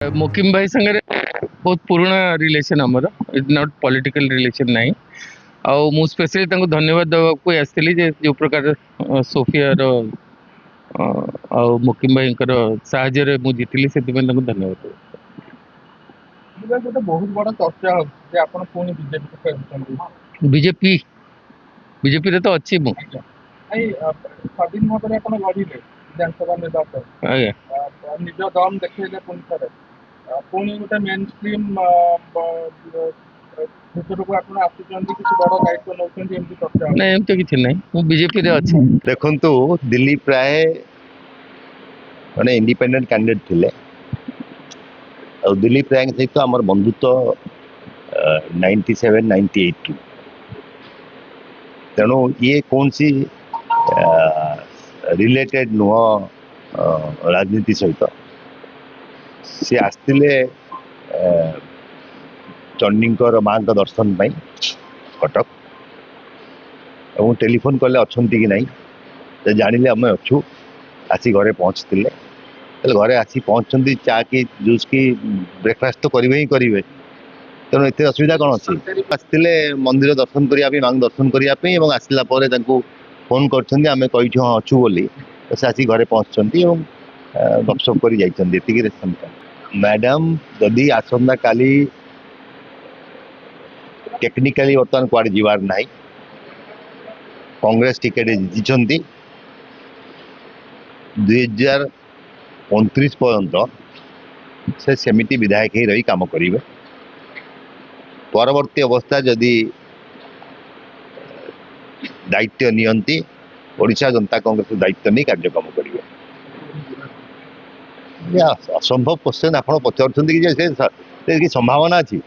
मुकिम भाई संगे बहुत पुराना रिलेशन आमर इट नॉट पॉलिटिकल रिलेशन नहीं आउ मु स्पेशली तांको धन्यवाद देवाक आसली जे जो प्रकार सोफियार आउ मुकिम भाई साहाय्य मु जीतली से धन्यवाद देव गोटे बहुत बड़ा चर्चा होती आप बीजेपी बीजेपी बीजेपी रे तो अच्छी मु स्वाधीन भाव में लड़े विधानसभा निर्वाचन आज्ञा निज दम देखा पुणी थे पुणी गोटे मेन स्ट्रीम भर को आप आसुच्च किसी बड़ दायित्व नौ चर्चा नहीं एमती किसी ना मु बीजेपी रे अच्छी देखु दिलीप प्राय मैंने इंडिपेंडेंट कैंडिडेट थे और दिलीप राय सहित आम बंधुत्व 97 98 तेणु ये कौन सी रिलेटेड नुह राजनीति सहित सी आसते चंडीकर माँ का दर्शन पाई कटक और टेलीफोन कले अच्छा कि नहीं जानिले आम अच्छू आसी घरे पहुँचते घरे आसी पहुँचती चा कि जूस की ब्रेकफास्ट तो करेंगे ही करेंगे तेणु एत असुविधा कौन अच्छी आसते मंदिर दर्शन करने माँ दर्शन करने आसला फोन करें कही हाँ अच्छू बोली से आसी घरे पहुँचती गपसप कर मैडम जदि आसंता काली टेक्निकाली बर्तमान कुआड़े जीवार ना कांग्रेस टिकेट जीति 2029 पर्यंत से सेमिति विधायक ही रही काम करेंगे परवर्ती अवस्था जदि दायित्व नियंती ओडिशा जनता कांग्रेस दायित्व नहीं कार्यक्रम करेंगे असंभव क्वेश्चन आप पचार कि संभावना अच्छी